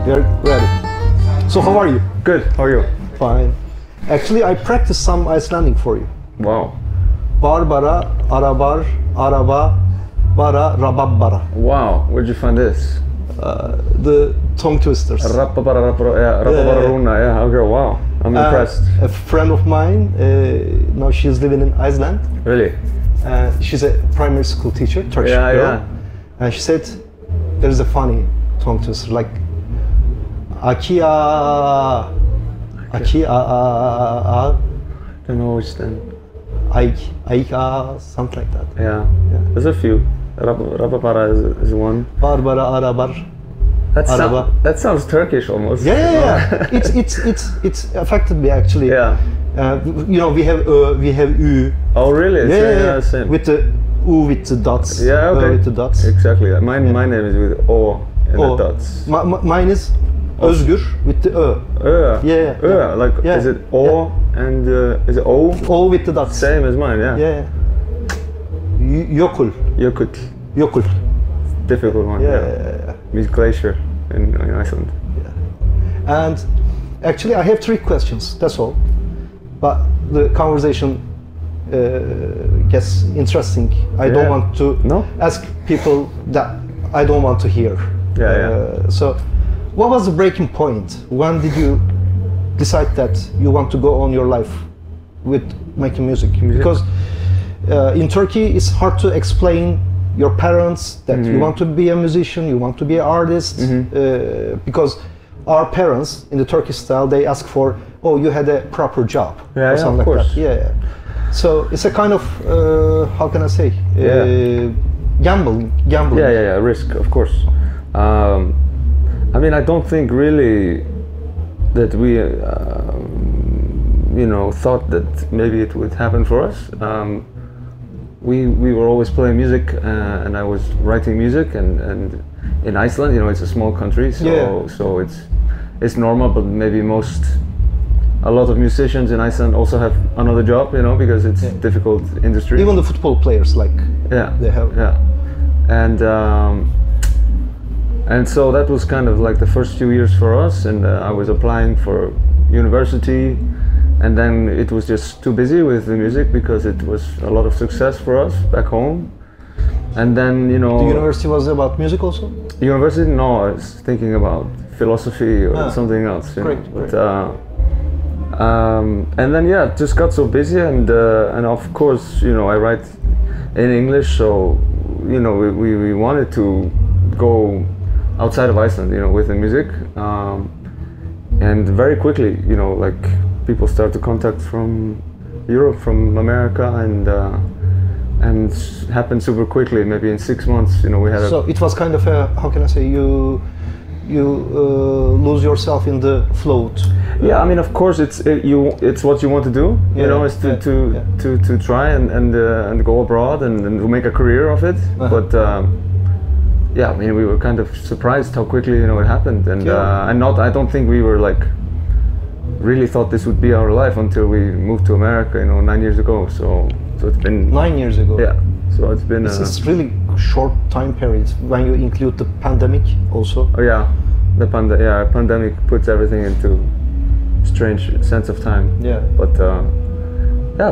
We're ready. So how are you? Good. How are you? Fine. Actually, I practiced some Icelandic for you. Wow. Barbara, arabar, araba, bara, rababbara. Wow. Where'd you find this? The tongue twisters. Rababara, runa. Yeah. Okay. Wow. I'm impressed. A friend of mine, now she's living in Iceland. Really? She's a primary school teacher, Turkish girl. Yeah. And she said there's a funny tongue twister like Akia, Don't know which then. Aika, something like that. Yeah. There's a few. Rababara is one. Barbara, arabar. That sounds Turkish almost. Yeah. It's affected me actually. Yeah. You know, we have ü. Oh really? Yeah. Same. With the u with the dots. Yeah. Okay. With the dots. Exactly. My name is with o and the dots. Mine is Özgür with the ö. Yeah. Like is it o and is it o? O with the dots. Same as mine. Yeah. Yeah. Yokul. Difficult one. Yeah. Means glacier in Iceland. Yeah. And actually, I have 3 questions. That's all. But the conversation gets interesting. I don't want to ask people that I don't want to hear. So, what was the breaking point? When did you decide that you want to go on your life with making music? Because in Turkey, it's hard to explain your parents that you want to be a musician, you want to be an artist, because our parents in the Turkish style, they ask for, oh, you had a proper job or something like that. Yeah. So it's a kind of how can I say, gambling. Yeah, risk, of course. I mean, I don't think really that we thought that maybe it would happen for us. We were always playing music, and I was writing music, and in Iceland, it's a small country, so it's normal. But maybe a lot of musicians in Iceland also have another job, because it's a difficult industry. Even the football players, they have. Yeah, and so that was kind of like the first few years for us, and I was applying for university. And then it was just too busy with the music because it was a lot of success for us back home. And then, The university was about music also? University? No, I was thinking about philosophy or something else. Great. But, and then, it just got so busy. And of course, I write in English. So, we wanted to go outside of Iceland, with the music. And very quickly, people start to contact from Europe, from America, and happened super quickly. Maybe in 6 months, we had. So it was kind of a, how can I say, you lose yourself in the float. Yeah, I mean, of course, it's what you want to do. Is to try and go abroad and make a career of it. But I mean, we were kind of surprised how quickly it happened, and I don't think we were really thought this would be our life until we moved to America, 9 years ago. So it's been 9 years ago. Yeah. So it's been. It's really short time period when you include the pandemic also. Oh yeah, the pandemic puts everything into strange sense of time. Yeah. But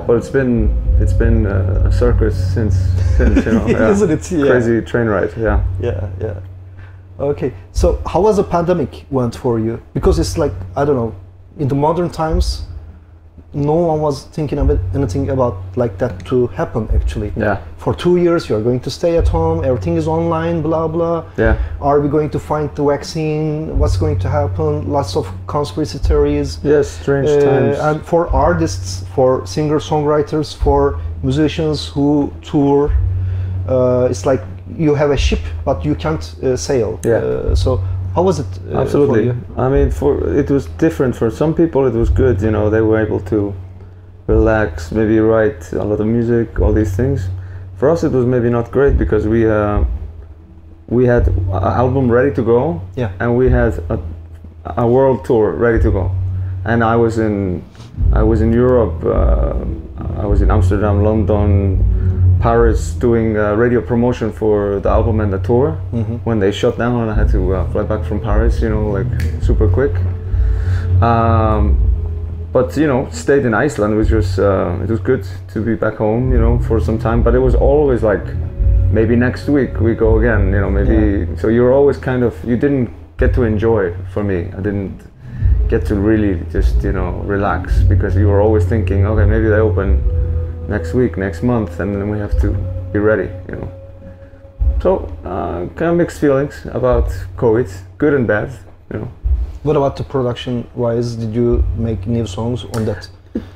but it's been a circus since Isn't it? Yeah. Crazy train ride. Yeah. Okay. So how was the pandemic went for you? Because it's like, I don't know. In the modern times, no one was thinking of anything about like that to happen actually. Yeah. For 2 years, you're going to stay at home, everything is online, blah, blah. Yeah. Are we going to find the vaccine? What's going to happen? Lots of conspiracy theories. Yes, strange times. And for artists, for singer-songwriters, for musicians who tour, it's like you have a ship, but you can't sail. Yeah. So how was it Absolutely. for you? I mean, it was different. For some people, it was good. They were able to relax, maybe write a lot of music, all these things. For us, it was maybe not great because we had an album ready to go, and we had a world tour ready to go. And I was in Europe. I was in Amsterdam, London, Paris doing radio promotion for the album and the tour. When they shut down, I had to fly back from Paris, you know, like super quick. But you know, stayed in Iceland, which was it was good to be back home, you know, for some time. But it was always like, maybe next week we go again, you know, maybe. So you were always kind of, you didn't get to enjoy. For me, I didn't get to really just, you know, relax, because you were always thinking, okay, maybe they open next week, next month, and then we have to be ready, you know. So kind of mixed feelings about COVID, good and bad, you know. What about the production-wise? Did you make new songs on that?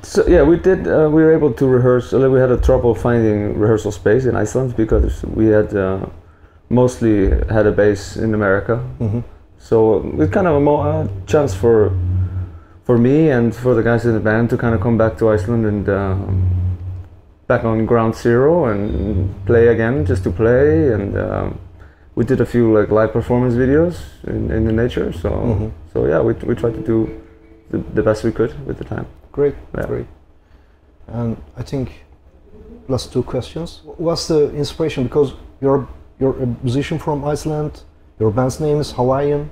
So yeah, we did. We were able to rehearse. We had a trouble finding rehearsal space in Iceland because we had mostly had a base in America. So it's kind of a chance for me and for the guys in the band to kind of come back to Iceland and back on ground zero and play again, just to play. And we did a few like live performance videos in the nature. So so yeah, we tried to do the best we could with the time. Great, yeah. Great. And I think last two questions. What's the inspiration? Because you're a musician from Iceland. Your band's name is Hawaiian,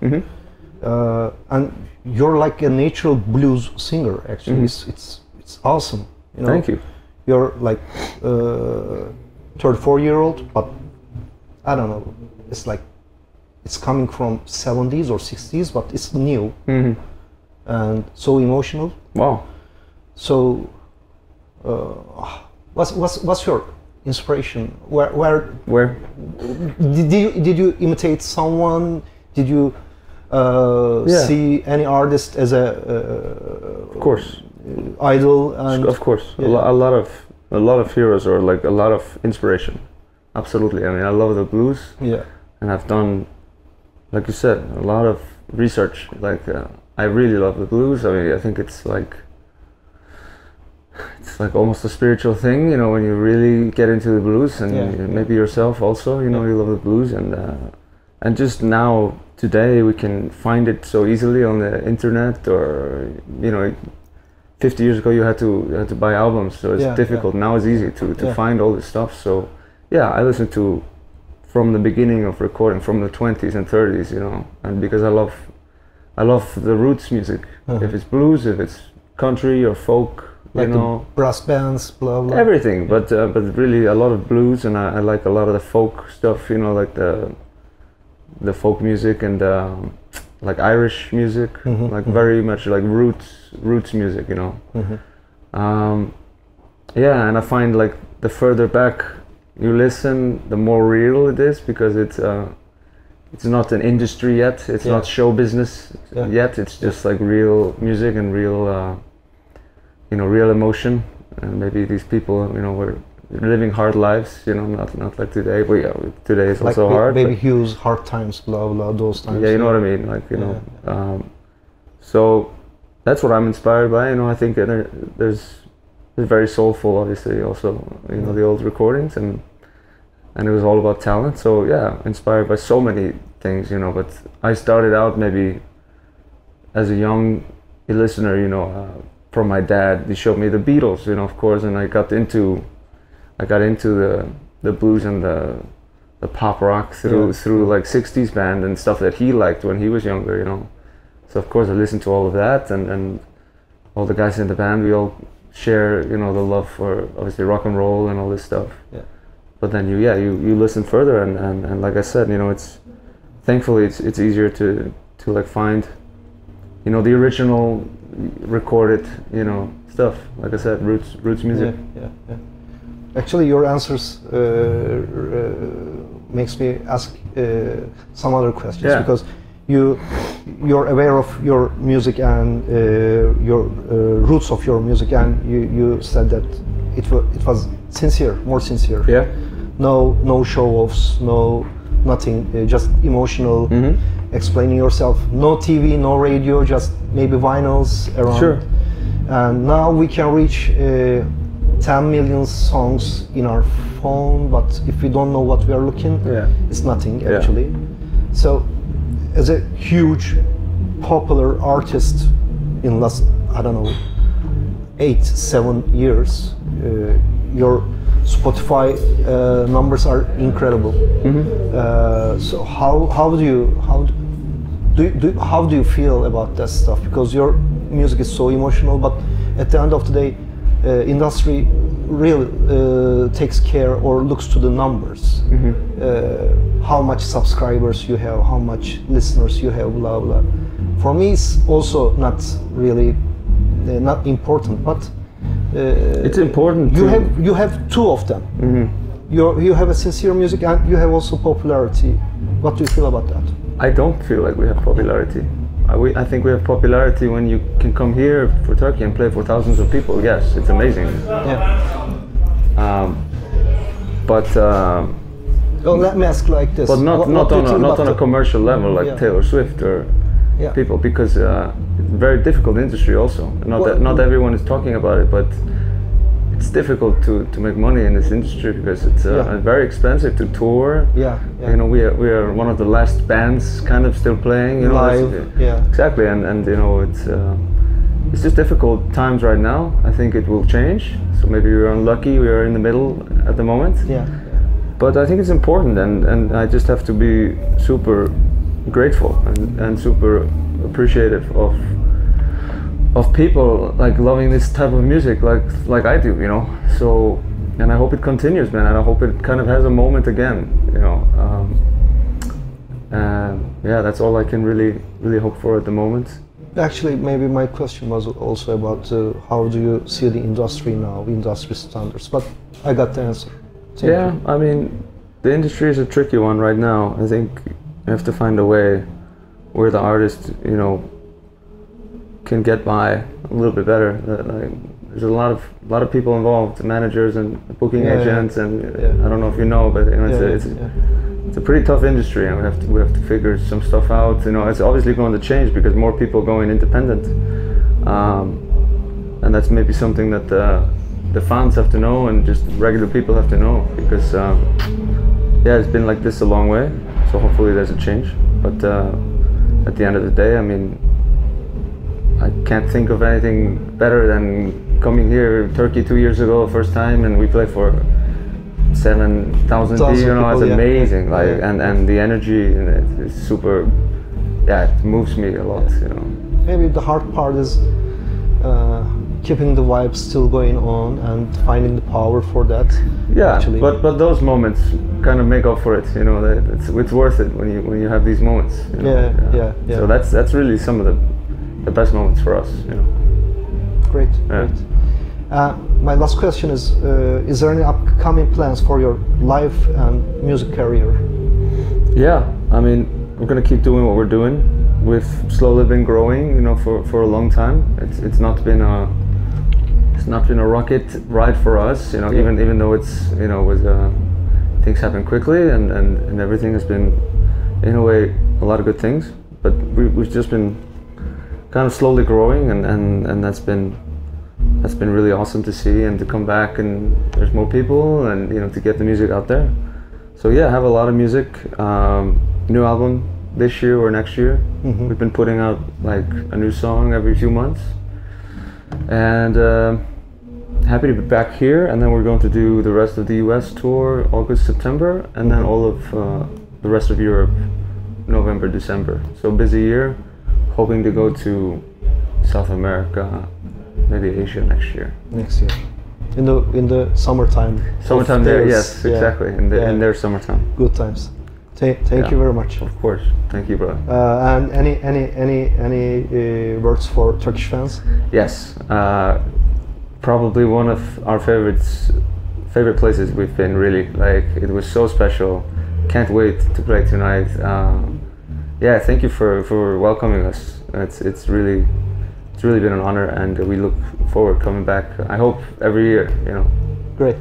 and you're like a natural blues singer. Actually, it's awesome. You know? Thank you. You're like 34-year-old, but I don't know. It's like it's coming from 70s or 60s, but it's new and so emotional. Wow. So, what's your inspiration? Where did you imitate someone? Did you see any artist as a of course idol? And of course, yeah. a lot of heroes, or like a lot of inspiration. Absolutely. I mean, I love the blues. Yeah. And I've done, like you said, a lot of research. Like I really love the blues. I mean, I think it's like almost a spiritual thing, you know, when you really get into the blues, and maybe yourself also, you know, you love the blues, and just now today we can find it so easily on the internet, or you know, 50 years ago you had to buy albums, so it's difficult. Now it's easy to find all this stuff. So yeah, I listen to from the beginning of recording, from the 20s and 30s, you know, and because I love the roots music. If it's blues, if it's country or folk, like you know, brass bands, blah blah. Everything, but really a lot of blues, and I like a lot of the folk stuff, you know, like the folk music and like Irish music, like very much like roots music, you know. Yeah, and I find like the further back you listen, the more real it is, because it's not an industry yet. It's not show business yet. It's just like real music and real, you know, real emotion. And maybe these people, you know, were living hard lives. You know, not like today. But yeah, today is like also hard. Baby Hughes, hard times, blah blah, those times. Yeah, you know what I mean. Like you know, so that's what I'm inspired by. You know, I think there's very soulful, obviously. Also, you know, the old recordings, and it was all about talent. So yeah, inspired by so many things, you know. But I started out maybe as a young listener, you know, from my dad. He showed me the Beatles, you know, of course, and I got into the blues and the pop rock through like 60s band and stuff that he liked when he was younger, you know. So of course I listened to all of that, and all the guys in the band, we all share, you know, the love for obviously rock and roll and all this stuff. Yeah. But then you listen further, and like I said, you know, it's thankfully it's easier to like find, you know, the original recorded, you know, stuff. Like I said, roots music. Yeah. Actually, your answers makes me ask some other questions, because you're aware of your music and your roots of your music, and you said that it was sincere, more sincere. Yeah. No show-offs, nothing, just emotional, explaining yourself. No TV, no radio, just maybe vinyls around. Sure. And now we can reach 10 million songs in our phone, but if we don't know what we are looking, it's nothing actually. So, as a huge, popular artist in last, I don't know, 8-7 years, your Spotify numbers are incredible. So how do you feel about that stuff? Because your music is so emotional, but at the end of the day, industry really takes care or looks to the numbers. How much subscribers you have, how much listeners you have, blah blah. For me, it's also not really not important, but it's important. You have two of them. You have a sincere music and you have also popularity. What do you feel about that? I don't feel like we have popularity. I think we have popularity when you can come here for Turkey and play for thousands of people. Yes, it's amazing. Well, let me ask like this. But not on a commercial level like Taylor Swift or people, because it's a very difficult industry also. Not everyone is talking about it, but it's difficult to make money in this industry because it's very expensive to tour. You know, we are one of the last bands kind of still playing. You know, live. Exactly, and you know, it's just difficult times right now. I think it will change. So maybe we're unlucky. We are in the middle at the moment. But I think it's important, and I just have to be super grateful and super appreciative of people like loving this type of music like I do, you know. So, and I hope it continues, man, and I hope it kind of has a moment again, you know. And that's all I can really hope for at the moment. Actually, maybe my question was also about how do you see the industry now, industry standards, but I got the answer. Thank you. I mean, the industry is a tricky one right now. I think you have to find a way where the artist, you know, can get by a little bit better. There's a lot of people involved, managers and booking agents, and I don't know if you know, but you know, it's a pretty tough industry, and we have to figure some stuff out. You know, it's obviously going to change because more people are going independent, and that's maybe something that the fans have to know and just regular people have to know, because it's been like this a long way. So hopefully there's a change. But at the end of the day, I mean, I can't think of anything better than coming here, Turkey 2 years ago, first time, and we play for 7,000 people. You know, it's amazing. And the energy is super. Yeah, it moves me a lot. You know. Maybe the hard part is keeping the vibe still going on and finding the power for that. Yeah, actually. But those moments kind of make up for it. You know, it's worth it when you have these moments. You know? So that's really some of the best moments for us. You know. Great. My last question is there any upcoming plans for your life and music career? Yeah, I mean, we're gonna keep doing what we're doing. We've slowly been growing, you know, for a long time. It's not been a rocket ride for us, you know. Even though it's, you know, things happen quickly and everything has been, in a way, a lot of good things. But we've just been kind of slowly growing, and that's been really awesome to see, and to come back and there's more people, and you know, to get the music out there. So I have a lot of music, new album this year or next year. We've been putting out like a new song every few months, and happy to be back here. And then we're going to do the rest of the US tour August, September, and then all of the rest of Europe November, December. So busy year, hoping to go to South America, maybe Asia next year. In the summertime. Summertime there, yes, exactly. In their summertime. Good times. Thank you very much. Of course. Thank you, brother. And any words for Turkish fans? Yes. Probably one of our favorite places we've been. Really, like, it was so special. Can't wait to play tonight. Thank you for welcoming us. It's really been an honor, and we look forward coming back. I hope every year, you know. Great.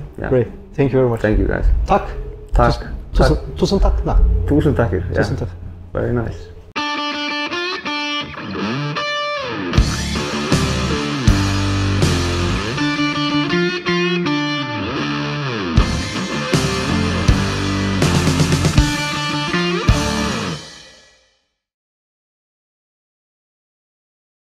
Thank you very much. Thank you, guys. Tak. Tak. Tusen tak. Tusen takk. Tusen tak. Very nice.